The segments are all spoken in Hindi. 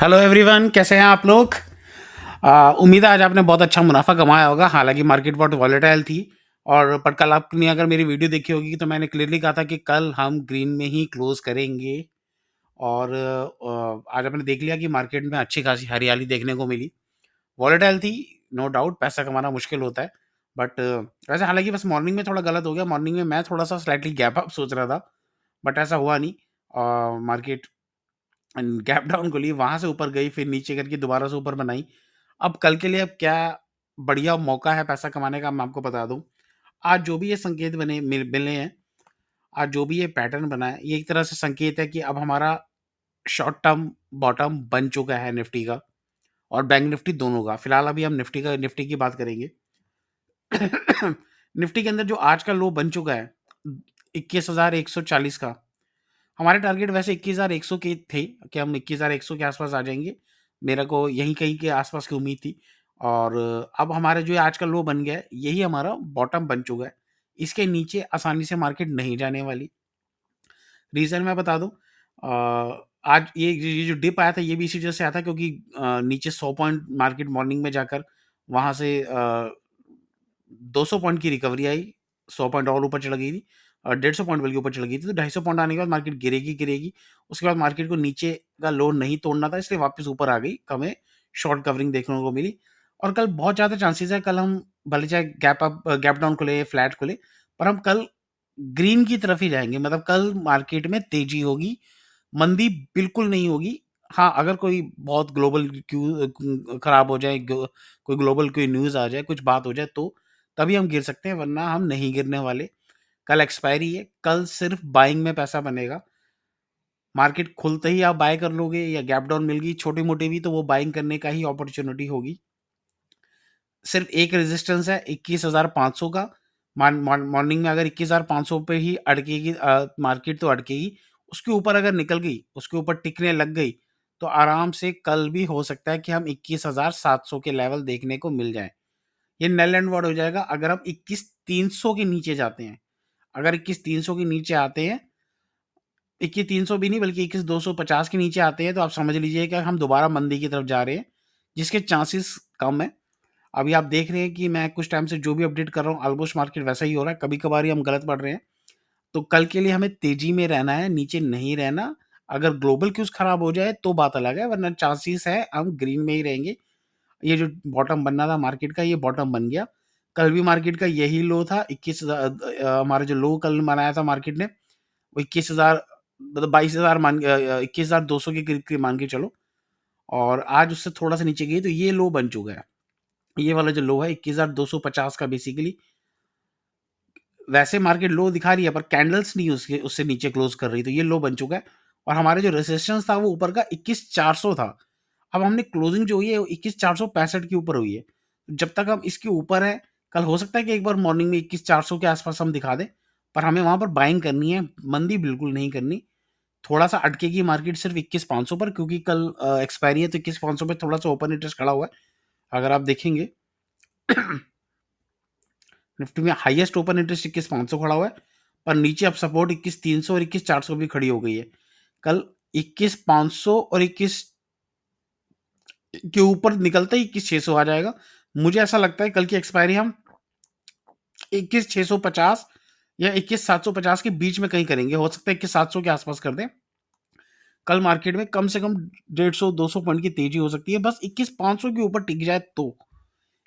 हेलो एवरीवन, कैसे हैं आप लोग। उम्मीद है आज आपने बहुत अच्छा मुनाफा कमाया होगा। हालांकि मार्केट बहुत वॉलेटाइल थी। और पर कल आपने अगर मेरी वीडियो देखी होगी तो मैंने क्लियरली कहा था कि कल हम ग्रीन में ही क्लोज करेंगे। और आज आपने देख लिया कि मार्केट में अच्छी खासी हरियाली देखने को मिली। वॉलेटाइल थी, नो डाउट, पैसा कमाना मुश्किल होता है। बट वैसे हालांकि बस मॉर्निंग में थोड़ा गलत हो गया। मॉर्निंग में मैं थोड़ा सा स्लाइटली गैप अप सोच रहा था, बट ऐसा हुआ नहीं। मार्केट गैप डाउन खुली, वहाँ से ऊपर गई, फिर नीचे करके दोबारा से ऊपर बनाई। अब कल के लिए अब क्या बढ़िया मौका है पैसा कमाने का, मैं आपको बता दूँ। आज जो भी ये संकेत बने मिले हैं, आज जो भी ये पैटर्न बना है, ये एक तरह से संकेत है कि अब हमारा शॉर्ट टर्म बॉटम बन चुका है निफ्टी का और बैंक निफ्टी दोनों का। फिलहाल अभी हम निफ्टी की बात करेंगे। निफ्टी के अंदर जो आज का लो बन चुका है 21,140 का। हमारे टारगेट वैसे 21,100 के थे कि हम 21,100 के आसपास आ जाएंगे। मेरे को यहीं कहीं के आसपास की उम्मीद थी। और अब हमारा जो आज का लो बन गया है, यही हमारा बॉटम बन चुका है। इसके नीचे आसानी से मार्केट नहीं जाने वाली। रीज़न मैं बता दूँ। आज ये जो डिप आया था, ये भी इसी वजह से आया था क्योंकि नीचे 100 पॉइंट मार्केट मॉर्निंग में जाकर वहाँ से 200 पॉइंट की रिकवरी आई। 100 पॉइंट और ऊपर चढ़ गई थी। 150 पॉइंट बल्कि ऊपर चढ़ गई थी, तो 250 पॉइंट आने के बाद मार्केट गिरेगी। उसके बाद मार्केट को नीचे का लो नहीं तोड़ना था, इसलिए वापस ऊपर आ गई। हमें शॉर्ट कवरिंग देखने को मिली। और कल बहुत ज़्यादा चांसेस है, कल हम भले चाहे गैप डाउन खुले, फ्लैट खुले, पर हम कल ग्रीन की तरफ ही जाएँगे। मतलब कल मार्केट में तेज़ी होगी, मंदी बिल्कुल नहीं होगी। हाँ, अगर कोई बहुत ग्लोबल खराब हो जाए, कोई ग्लोबल कोई न्यूज़ आ जाए, कुछ बात हो जाए, तो तभी हम गिर सकते हैं, वरना हम नहीं गिरने वाले। कल एक्सपायरी है, कल सिर्फ बाइंग में पैसा बनेगा। मार्केट खुलते ही आप बाय कर लोगे या गैप डाउन मिल गई छोटी-मोटी भी, तो वो बाइंग करने का ही अपॉर्च्युनिटी होगी। सिर्फ एक रेजिस्टेंस है 21,500 का। मॉर्निंग में अगर 21,500 पे ही अड़केगी मार्केट, तो अड़केगी। उसके ऊपर अगर निकल गई, उसके ऊपर टिकने लग गई, तो आराम से कल भी हो सकता है कि हम 21,700 के लेवल देखने को मिल जाएँ। ये नल एंड वार्ड हो जाएगा अगर हम 21,300 के नीचे जाते हैं। अगर 21,300 के नीचे आते हैं, 21,300 भी नहीं बल्कि 21,250 के नीचे आते हैं, तो आप समझ लीजिए कि हम दोबारा मंदी की तरफ जा रहे हैं, जिसके चांसेस कम है। अभी आप देख रहे हैं कि मैं कुछ टाइम से जो भी अपडेट कर रहा हूँ, ऑलमोस्ट मार्केट वैसा ही हो रहा है। कभी-कभार ही हम गलत पड़ रहे हैं। तो कल के लिए हमें तेज़ी में रहना है, नीचे नहीं रहना। अगर ग्लोबल क्यूज़ खराब हो जाए तो बात अलग है, वरना चांसेस है हम ग्रीन में ही रहेंगे। ये जो बॉटम बनना था मार्केट का, ये बॉटम बन गया। कल भी मार्केट का यही लो था। हमारा जो लो कल बनाया था मार्केट ने, वो 21,000 मतलब 22,000 21,200 के करीब-करीब मान के चलो। और आज उससे थोड़ा-सा नीचे गई, तो ये लो बन चुका है। ये वाला जो लो है 21,250 का बेसिकली। वैसे मार्केट लो दिखा रही है, पर कैंडल्स नहीं उसके उससे नीचे क्लोज कर रही, तो ये लो बन चुका है। और हमारे जो रेजिस्टेंस था वो ऊपर का 21,400 था। अब हमने क्लोजिंग जो हुई है वो 21,465 के ऊपर हुई है। जब तक हम इसके ऊपर है, कल हो सकता है कि एक बार मॉर्निंग में 21,400 के आसपास हम दिखा दें, पर हमें वहां पर बाइंग करनी है, मंदी बिल्कुल नहीं करनी। थोड़ा सा अटकेगी मार्केट सिर्फ 21,500 पर, क्योंकि कल एक्सपायरी है, तो 21,500 पे थोड़ा सा ओपन इंटरेस्ट खड़ा हुआ है। अगर आप देखेंगे निफ्टी में हाईएस्ट ओपन इंटरेस्ट 21,500 खड़ा हुआ है, पर नीचे अब सपोर्ट 21,300 और 21,400 भी खड़ी हो गई है। कल 21,500 और 21 के ऊपर निकलता ही 21,600 आ जाएगा। मुझे ऐसा लगता है कल की एक्सपायरी हम 21,650 या 21,750 के बीच में कहीं करेंगे। हो सकता है 21,700 के आसपास कर दें। कल मार्केट में कम से कम 150-200 पॉइंट की तेजी हो सकती है, बस 21,500 के ऊपर टिक जाए तो।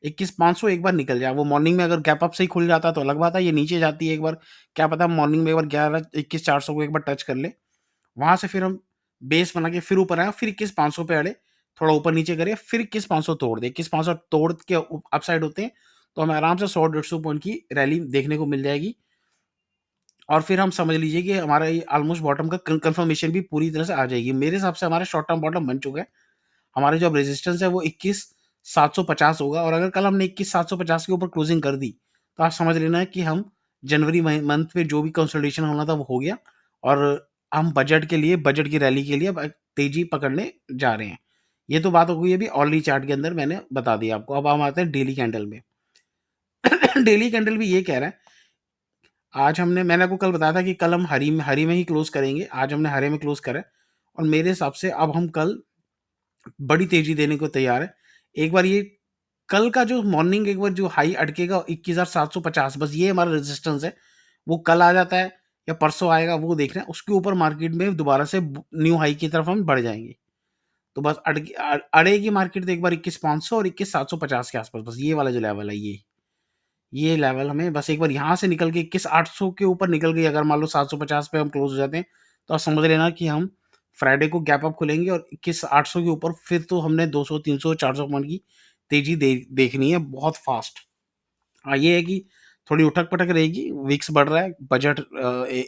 21,500 एक बार निकल जाए, वो मॉर्निंग में अगर गैप अप से ही खुल जाता तो अलग बात है। ये नीचे जाती है एक बार, क्या पता मॉर्निंग में एक बार 21,400 को एक बार टच कर ले। वहां से फिर हम बेस बना के फिर ऊपर आए, फिर 21,500 पे अड़े, थोड़ा ऊपर नीचे करे, फिर 21,500 तोड़ दे। 21,500 तोड़ के अपसाइड होते हैं, तो हमें आराम से 100-150 पॉइंट की रैली देखने को मिल जाएगी। और फिर हम समझ लीजिए कि हमारा ये ऑलमोस्ट बॉटम का कंफर्मेशन भी पूरी तरह से आ जाएगी। मेरे हिसाब से हमारा शॉर्ट टर्म बॉटम बन चुका है। हमारे जो अब रेजिस्टेंस है वो 21,750 होगा, और अगर कल हमने 21,750 के ऊपर क्लोजिंग कर दी, तो आप समझ लेना है कि हम जनवरी मंथ में जो भी कंसोलिडेशन होना था वो हो गया। और हम बजट की रैली के लिए अब तेजी पकड़ने जा रहे हैं। ये तो बात हो गई अभी ऑनली चार्ट के अंदर, मैंने बता दिया आपको। अब हम आते हैं डेली कैंडल में। डेली कैंडल भी ये कह रहा है, आज मैंने आपको कल बताया था कि कल हम हरी में ही क्लोज करेंगे। आज हमने हरे में क्लोज करा है, और मेरे हिसाब से अब हम कल बड़ी तेज़ी देने को तैयार है। एक बार ये कल का जो मॉर्निंग एक बार जो हाई अटकेगा 21,750, बस ये हमारा रेजिस्टेंस है। वो कल आ जाता है या परसों आएगा वो देखना है। उसके ऊपर मार्केट में दोबारा से न्यू हाई की तरफ हम बढ़ जाएँगे। तो बस अड़ेगी मार्केट तो एक बार 21,500 और 21,750 के आसपास, बस ये वाला जो लेवल है ये लेवल हमें बस एक बार यहाँ से निकल के 21,800 के ऊपर निकल गई, अगर मान लो 750 पे हम क्लोज हो जाते हैं, तो आप समझ लेना कि हम फ्राइडे को गैप अप खुलेंगे और 21,800 के ऊपर फिर तो हमने 200, 300, 400 पॉइंट की तेजी देखनी है बहुत फास्ट। हाँ, ये है कि थोड़ी उठक-पटक रहेगी, विक्स बढ़ रहा है, बजट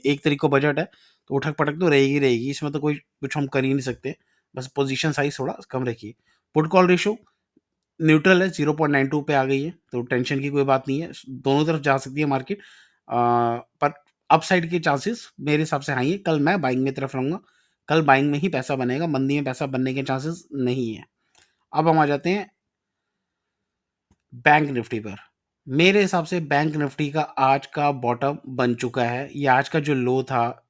1 तारीख को बजट है, तो उठक-पटक तो रहेगी रहेगी, इसमें तो कोई कुछ हम कर ही नहीं सकते। बस पोज़ीशन साइज़ थोड़ा कम रखिए। पुट कॉल रेशियो न्यूट्रल है, 0.92 पे आ गई है, तो टेंशन की कोई बात नहीं है। दोनों तरफ जा सकती है मार्केट, पर अपसाइड के चांसेस मेरे हिसाब से हाई है। कल मैं बाइंग में तरफ रहूँगा, कल बाइंग में ही पैसा बनेगा, मंदी में पैसा बनने के चांसेस नहीं है। अब हम आ जाते हैं बैंक निफ्टी पर। मेरे हिसाब से बैंक निफ्टी का आज का बॉटम बन चुका है। ये आज का जो लो था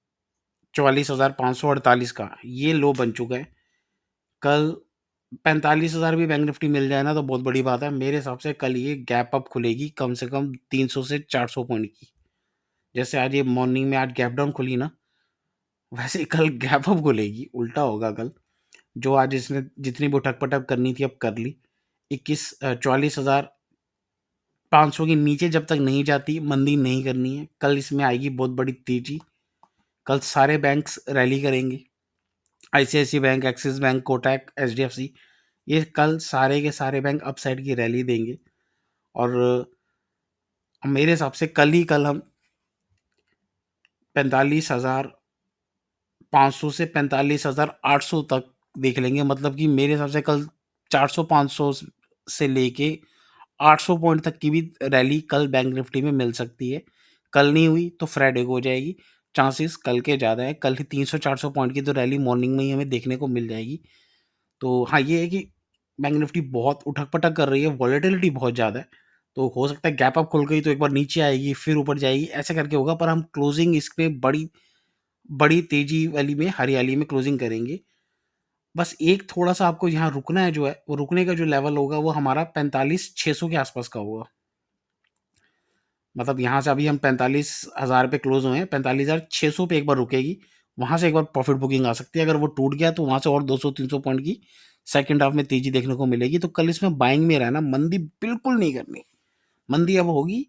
44,548 का, ये लो बन चुका है। कल 45,000 भी बैंक निफ्टी मिल जाए ना तो बहुत बड़ी बात है। मेरे हिसाब से कल ये गैप अप खुलेगी कम से कम 300 से 400 पॉइंट की। जैसे आज ये मॉर्निंग में आज गैप डाउन खुली ना, वैसे ही कल गैप अप खुलेगी, उल्टा होगा कल। जो आज इसने जितनी भी उठक-पटक करनी थी अब कर ली। 44,500 के नीचे जब तक नहीं जाती, मंदी नहीं करनी है। कल इसमें आएगी बहुत बड़ी तेज़ी। कल सारे बैंक्स रैली करेंगे। ICICI bank, Axis bank, Kotak, HDFC, ये कल सारे के सारे बैंक अपसाइड की रैली देंगे। और मेरे हिसाब से कल हम 45,500 से 45,800 तक देख लेंगे। मतलब कि मेरे हिसाब से कल 400-500 से लेके 800 पॉइंट तक की भी रैली कल बैंक निफ्टी में मिल सकती है। कल नहीं हुई तो फ्राइडे को हो जाएगी। चांसेस कल के ज़्यादा है। कल ही 300-400 पॉइंट की तो रैली मॉर्निंग में ही हमें देखने को मिल जाएगी। तो हाँ, ये है कि बैंक निफ्टी बहुत उठक-पटक कर रही है, वॉलेटिलिटी बहुत ज़्यादा है। तो हो सकता है गैप अप खुल गई तो एक बार नीचे आएगी, फिर ऊपर जाएगी, ऐसे करके होगा। पर हम क्लोजिंग इस पे बड़ी बड़ी तेज़ी वाली में, हरियाली में क्लोजिंग करेंगे। बस एक थोड़ा-सा आपको यहाँ रुकना है जो है, वो रुकने का जो लेवल होगा वो हमारा 45,600 के आसपास का होगा। मतलब यहाँ से अभी हम 45,000 पे क्लोज़ हुए हैं, 45,600 पे एक बार रुकेगी। वहाँ से एक बार प्रॉफ़िट बुकिंग आ सकती है। अगर वो टूट गया तो वहाँ से और 200-300 पॉइंट की सेकंड हाफ में तेज़ी देखने को मिलेगी। तो कल इसमें बाइंग में रहना, मंदी बिल्कुल नहीं करनी। मंदी अब होगी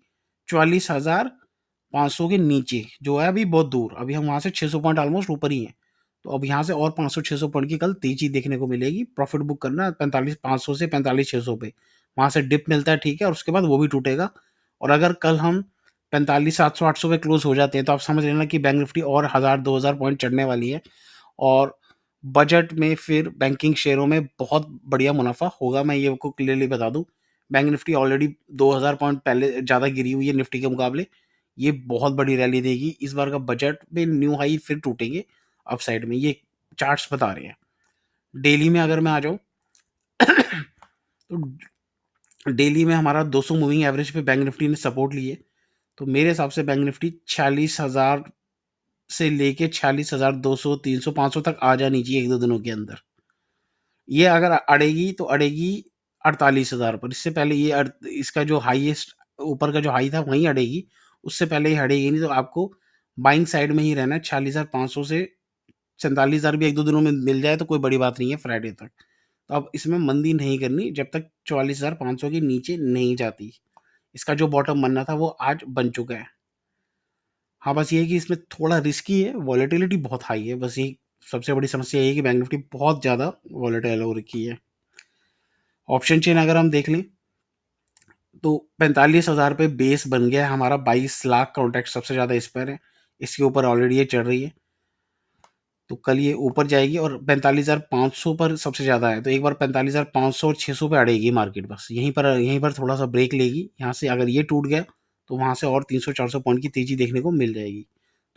44,500 के नीचे, जो है अभी बहुत दूर। अभी हम वहाँ से 600 पॉइंट ऑलमोस्ट ऊपर ही हैं। तो अब यहाँ से और 500-600 पॉइंट की कल तेज़ी देखने को मिलेगी। प्रॉफ़िट बुक करना 45,500 से 45,600 पे। वहाँ से डिप मिलता है, ठीक है, और उसके बाद वो भी टूटेगा। और अगर कल हम 45,700-800 पे क्लोज़ हो जाते हैं तो आप समझ लेना कि बैंक निफ्टी और 1000-2000 पॉइंट चढ़ने वाली है। और बजट में फिर बैंकिंग शेयरों में बहुत बढ़िया मुनाफा होगा, मैं ये आपको क्लियरली बता दूँ। बैंक निफ्टी ऑलरेडी 2000 पॉइंट पहले ज़्यादा गिरी हुई है निफ्टी के मुकाबले। ये बहुत बड़ी रैली देगी। इस बार का बजट में न्यू हाई फिर टूटेंगे अपसाइड में, ये चार्ट्स बता रहे हैं। डेली में अगर मैं आ जाऊँ तो डेली में हमारा 200 मूविंग एवरेज पे बैंक निफ्टी ने सपोर्ट लिए। तो मेरे हिसाब से बैंक निफ्टी 46,000 से लेके 46,200, 300, 500 तक आ जानी चाहिए 1-2 दिनों के अंदर। ये अगर अड़ेगी तो अड़ेगी 48,000 पर। इससे पहले ये इसका जो हाईएस्ट ऊपर का जो हाई था वहीं अड़ेगी। उससे पहले ये अड़ेगी नहीं, तो आपको बाइंग साइड में ही रहना है। 46,500 से 47,000 भी 1-2 दिनों में मिल जाए तो कोई बड़ी बात नहीं है फ्राइडे तक। तो अब इसमें मंदी नहीं करनी जब तक 44,500 के नीचे नहीं जाती। इसका जो बॉटम बनना था वो आज बन चुका है। हाँ, बस ये है कि इसमें थोड़ा रिस्की है, वॉलेटिलिटी बहुत हाई है। बस यही सबसे बड़ी समस्या ये है कि बैंक निफ्टी बहुत ज़्यादा वॉलेटाइल हो रखी है। ऑप्शन चेन अगर हम देख लें तो 45,000 पे बेस बन गया है हमारा। 22 लाख कॉन्ट्रैक्ट सबसे ज़्यादा इस पर है। इसके ऊपर ऑलरेडी ये चढ़ रही है। तो कल ये ऊपर जाएगी और 45,500 पर सबसे ज़्यादा है। तो एक बार 45,500 और 600 पे अड़ेगी मार्केट, बस यहीं पर थोड़ा-सा ब्रेक लेगी। यहाँ से अगर ये टूट गया तो वहाँ से और 300-400 पॉइंट की तेज़ी देखने को मिल जाएगी।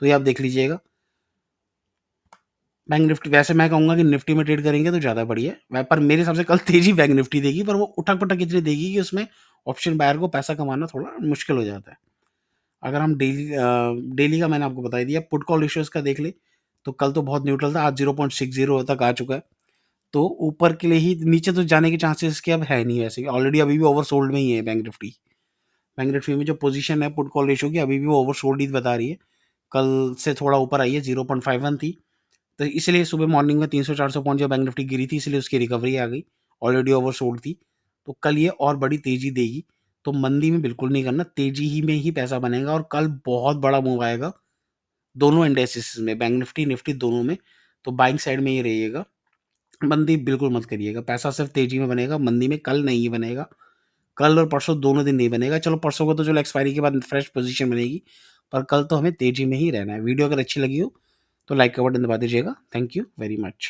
तो ये आप देख लीजिएगा। बैंक निफ्टी वैसे मैं कहूँगा कि निफ्टी में ट्रेड करेंगे तो ज़्यादा बढ़िया है। पर मेरे हिसाब से कल तेज़ी बैंक निफ्टी देगी, पर वो उठक-पटक इतनी देगी कि उसमें ऑप्शन बायर को पैसा कमाना थोड़ा मुश्किल हो जाता है। अगर हम डेली का मैंने आपको बता ही दिया। पुट कॉल रेशियोज़ का देख लें, तो कल तो बहुत न्यूट्रल था, आज 0.60 तक आ चुका है। तो ऊपर के लिए ही, नीचे तो जाने के चांसेस इसके अब है नहीं वैसे, ऑलरेडी अभी भी ओवरसोल्ड में ही है बैंक निफ्टी। बैंक निफ्टी में जो पोजीशन है पुट कॉल रेशियो की, अभी भी वो ओवरसोल्ड ही बता रही है। कल से थोड़ा ऊपर आई है, 0.51 थी, तो इसलिए सुबह मॉर्निंग में 300-400 पॉइंट जो बैंक निफ्टी गिरी थी, इसलिए उसकी रिकवरी आ गई, ऑलरेडी ओवरसोल्ड थी। तो कल ये और बड़ी तेजी देगी, तो मंदी में बिल्कुल नहीं करना, तेजी ही में ही पैसा बनेगा, और कल बहुत बड़ा मूव आएगा दोनों इंडेक्सेस में, बैंक निफ्टी निफ्टी दोनों में। तो बाइंग साइड में ही रहिएगा, मंदी बिल्कुल मत करिएगा, पैसा सिर्फ तेजी में बनेगा, मंदी में कल नहीं बनेगा। कल और परसों दोनों दिन नहीं बनेगा, चलो परसों को तो चलो एक्सपायरी के बाद फ्रेश पोजीशन बनेगी, पर कल तो हमें तेजी में ही रहना है। वीडियो अगर अच्छी लगी हो तो लाइक का बटन दबा दीजिएगा। Thank you very much.